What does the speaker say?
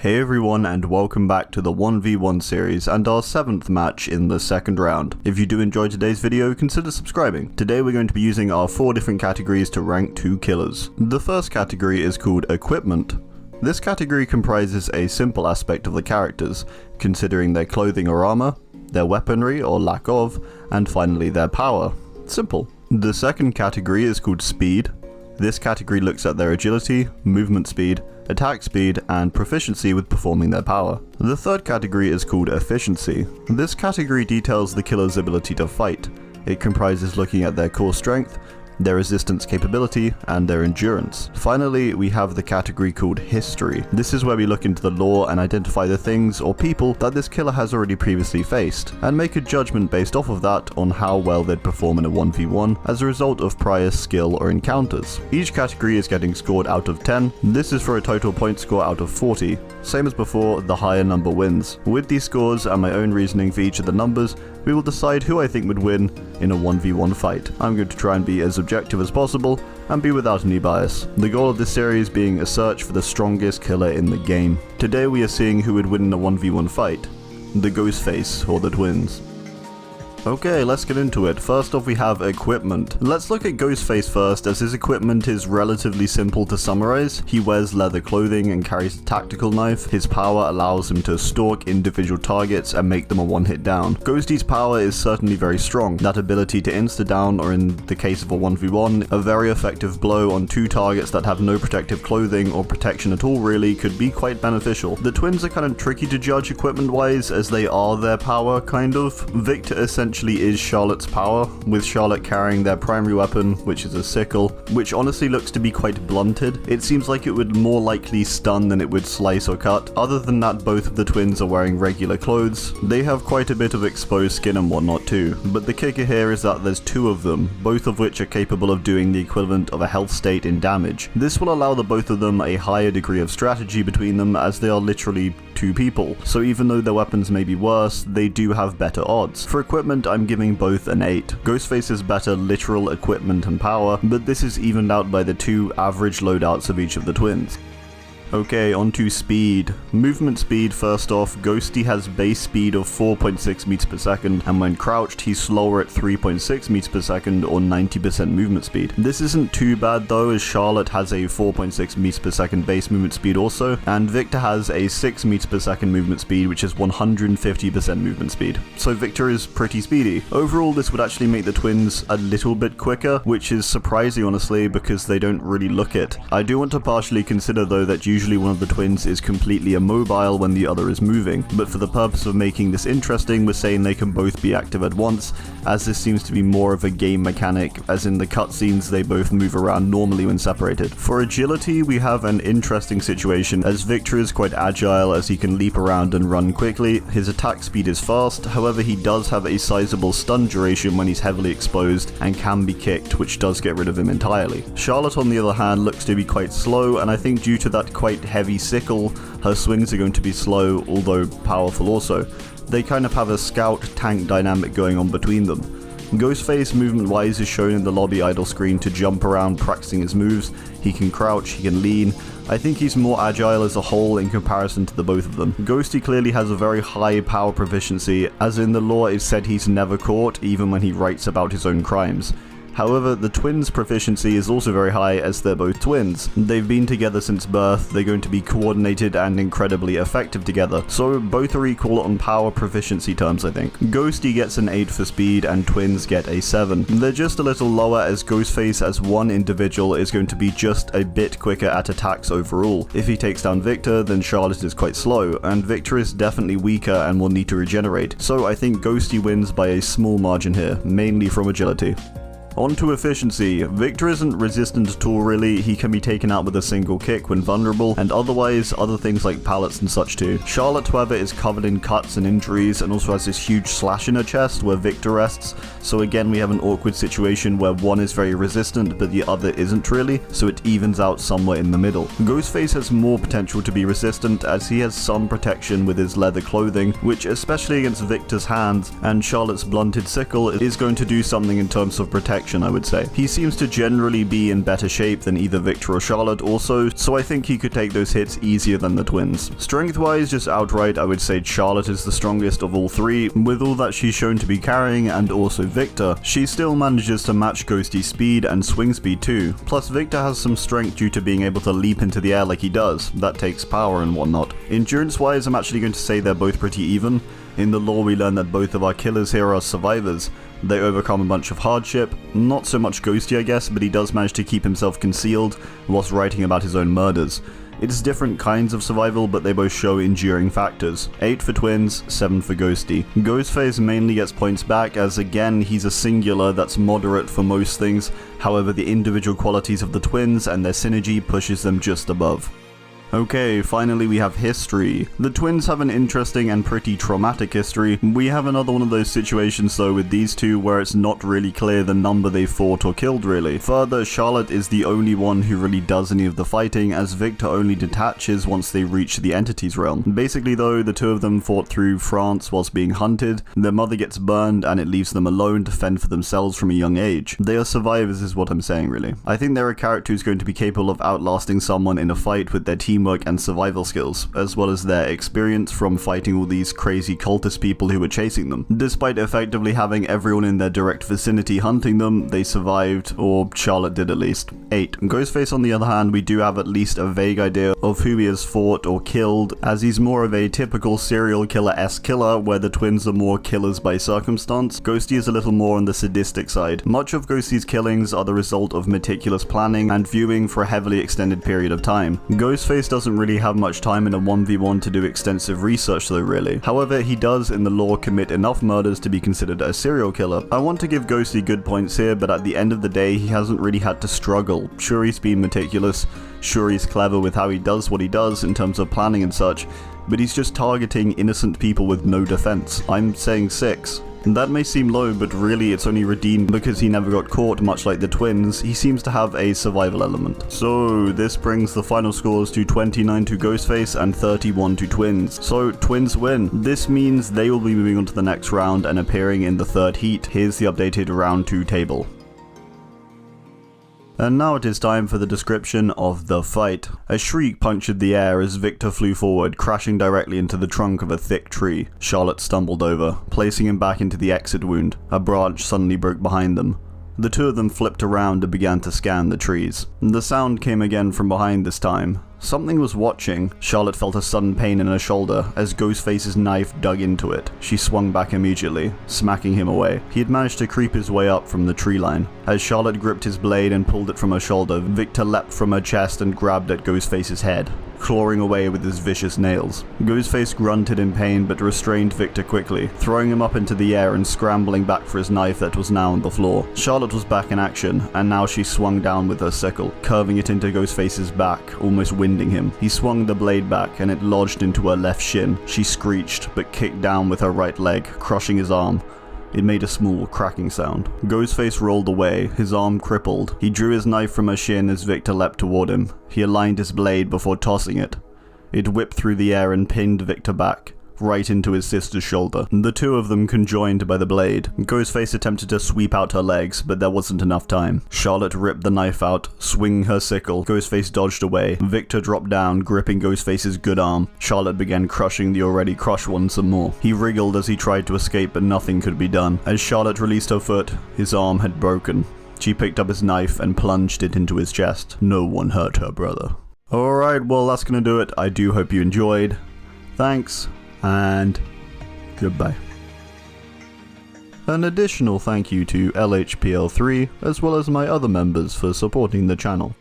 Hey everyone, and welcome back to the 1v1 series and our 7th match in the second round. If you do enjoy today's video, consider subscribing. Today we're going to be using our 4 different categories to rank 2 killers. The first category is called Equipment. This category comprises a simple aspect of the characters, considering their clothing or armor, their weaponry or lack of, and finally their power. Simple. The second category is called Speed. This category looks at their agility, movement speed, attack speed, and proficiency with performing their power. The third category is called Efficiency. This category details the killer's ability to fight. It comprises looking at their core strength, their resistance capability, and their endurance. Finally, we have the category called History. This is where we look into the lore and identify the things or people that this killer has already previously faced, and make a judgment based off of that on how well they'd perform in a 1v1 as a result of prior skill or encounters. Each category is getting scored out of 10. This is for a total point score out of 40. Same as before, the higher number wins. With these scores and my own reasoning for each of the numbers, we will decide who I think would win in a 1v1 fight. I'm going to try and be as objective as possible and be without any bias. The goal of this series being a search for the strongest killer in the game. Today we are seeing who would win in a 1v1 fight, the Ghostface or the twins. Okay, let's get into it. First off, we have equipment. Let's look at Ghostface first, as his equipment is relatively simple to summarize. He wears leather clothing and carries a tactical knife. His power allows him to stalk individual targets and make them a one-hit down. Ghosty's power is certainly very strong. That ability to insta-down, or in the case of a 1v1, a very effective blow on 2 targets that have no protective clothing or protection at all really could be quite beneficial. The twins are kind of tricky to judge equipment-wise, as they are their power, kind of. Victor essentially is Charlotte's power, with Charlotte carrying their primary weapon, which is a sickle, which honestly looks to be quite blunted. It seems like it would more likely stun than it would slice or cut. Other than that, both of the twins are wearing regular clothes. They have quite a bit of exposed skin and whatnot too, but the kicker here is that there's 2 of them, both of which are capable of doing the equivalent of a health state in damage. This will allow the both of them a higher degree of strategy between them, as they are literally 2 people, so even though their weapons may be worse, they do have better odds. For equipment, I'm giving both an 8. Ghostface has better literal equipment and power, but this is evened out by the 2 average loadouts of each of the twins. Okay, on to speed. Movement speed first off. Ghosty has base speed of 4.6 meters per second, and when crouched he's slower at 3.6 meters per second or 90% movement speed. This isn't too bad though, as Charlotte has a 4.6 meters per second base movement speed also, and Victor has a 6 meters per second movement speed, which is 150% movement speed. So Victor is pretty speedy. Overall, this would actually make the twins a little bit quicker, which is surprising honestly, because they don't really look it. I do want to partially consider though that usually one of the twins is completely immobile when the other is moving, but for the purpose of making this interesting, we're saying they can both be active at once, as this seems to be more of a game mechanic, as in the cutscenes they both move around normally when separated. For agility, we have an interesting situation, as Victor is quite agile, as he can leap around and run quickly. His attack speed is fast, however he does have a sizable stun duration when he's heavily exposed and can be kicked, which does get rid of him entirely. Charlotte on the other hand looks to be quite slow, and I think due to that quite heavy sickle, her swings are going to be slow, although powerful also. They kind of have a scout tank dynamic going on between them. Ghostface movement wise is shown in the lobby idle screen to jump around practicing his moves. He can crouch, he can lean. I think he's more agile as a whole in comparison to the both of them. Ghosty clearly has a very high power proficiency, as in the lore it's said he's never caught even when he writes about his own crimes. However, the twins' proficiency is also very high, as they're both twins. They've been together since birth, they're going to be coordinated and incredibly effective together, so both are equal on power proficiency terms I think. Ghosty gets an 8 for speed and twins get a 7. They're just a little lower, as Ghostface as one individual is going to be just a bit quicker at attacks overall. If he takes down Victor, then Charlotte is quite slow, and Victor is definitely weaker and will need to regenerate, so I think Ghosty wins by a small margin here, mainly from agility. On to efficiency. Victor isn't resistant at all really, he can be taken out with a single kick when vulnerable, and otherwise other things like pallets and such too. Charlotte however is covered in cuts and injuries, and also has this huge slash in her chest where Victor rests, so again we have an awkward situation where one is very resistant but the other isn't really, so it evens out somewhere in the middle. Ghostface has more potential to be resistant, as he has some protection with his leather clothing, which especially against Victor's hands and Charlotte's blunted sickle is going to do something in terms of protection connection, I would say. He seems to generally be in better shape than either Victor or Charlotte also, so I think he could take those hits easier than the twins. Strength-wise, just outright, I would say Charlotte is the strongest of all three. With all that she's shown to be carrying, and also Victor, she still manages to match Ghosty's speed and swing speed too. Plus Victor has some strength due to being able to leap into the air like he does. That takes power and whatnot. Endurance-wise, I'm actually going to say they're both pretty even. In the lore we learn that both of our killers here are survivors. They overcome a bunch of hardship, not so much Ghosty I guess, but he does manage to keep himself concealed whilst writing about his own murders. It's different kinds of survival, but they both show enduring factors. 8 for twins, 7 for Ghosty. Ghostface mainly gets points back as again he's a singular that's moderate for most things, however the individual qualities of the twins and their synergy pushes them just above. Okay, finally we have history. The twins have an interesting and pretty traumatic history. We have another one of those situations though with these two where it's not really clear the number they fought or killed really. Further, Charlotte is the only one who really does any of the fighting, as Victor only detaches once they reach the entity's realm. Basically though, the two of them fought through France whilst being hunted, their mother gets burned and it leaves them alone to fend for themselves from a young age. They are survivors is what I'm saying really. I think they're a character who's going to be capable of outlasting someone in a fight with their teamwork and survival skills, as well as their experience from fighting all these crazy cultist people who were chasing them. Despite effectively having everyone in their direct vicinity hunting them, they survived, or Charlotte did at least. 8. Ghostface on the other hand, we do have at least a vague idea of who he has fought or killed, as he's more of a typical serial killer-esque killer, where the twins are more killers by circumstance. Ghosty is a little more on the sadistic side. Much of Ghosty's killings are the result of meticulous planning and viewing for a heavily extended period of time. Ghostface doesn't really have much time in a 1v1 to do extensive research though really. However, he does in the lore commit enough murders to be considered a serial killer. I want to give Ghosty good points here, but at the end of the day he hasn't really had to struggle. Sure, he's been meticulous, sure he's clever with how he does what he does in terms of planning and such, but he's just targeting innocent people with no defense. I'm saying 6. That may seem low, but really it's only redeemed because he never got caught, much like the twins. He seems to have a survival element. So this brings the final scores to 29 to Ghostface and 31 to twins. So twins win. This means they will be moving on to the next round and appearing in the third heat. Here's the updated round 2 table. And now it is time for the description of the fight. A shriek punctured the air as Victor flew forward, crashing directly into the trunk of a thick tree. Charlotte stumbled over, placing him back into the exit wound. A branch suddenly broke behind them. The two of them flipped around and began to scan the trees. The sound came again from behind this time. Something was watching. Charlotte felt a sudden pain in her shoulder as Ghostface's knife dug into it. She swung back immediately, smacking him away. He had managed to creep his way up from the tree line. As Charlotte gripped his blade and pulled it from her shoulder, Victor leapt from her chest and grabbed at Ghostface's head, clawing away with his vicious nails. Ghostface grunted in pain but restrained Victor quickly, throwing him up into the air and scrambling back for his knife that was now on the floor. Charlotte was back in action, and now she swung down with her sickle, curving it into Ghostface's back, almost winding him. He swung the blade back and it lodged into her left shin. She screeched but kicked down with her right leg, crushing his arm. It made a small cracking sound. Ghostface rolled away, his arm crippled. He drew his knife from her shin as Victor leapt toward him. He aligned his blade before tossing it. It whipped through the air and pinned Victor back, right into his sister's shoulder. The two of them conjoined by the blade. Ghostface attempted to sweep out her legs, but there wasn't enough time. Charlotte ripped the knife out, swinging her sickle. Ghostface dodged away. Victor dropped down, gripping Ghostface's good arm. Charlotte began crushing the already crushed one some more. He wriggled as he tried to escape, but nothing could be done. As Charlotte released her foot, his arm had broken. She picked up his knife and plunged it into his chest. No one hurt her brother. Alright, well that's gonna do it. I do hope you enjoyed. Thanks. And goodbye. An additional thank you to LHPL3 as well as my other members for supporting the channel.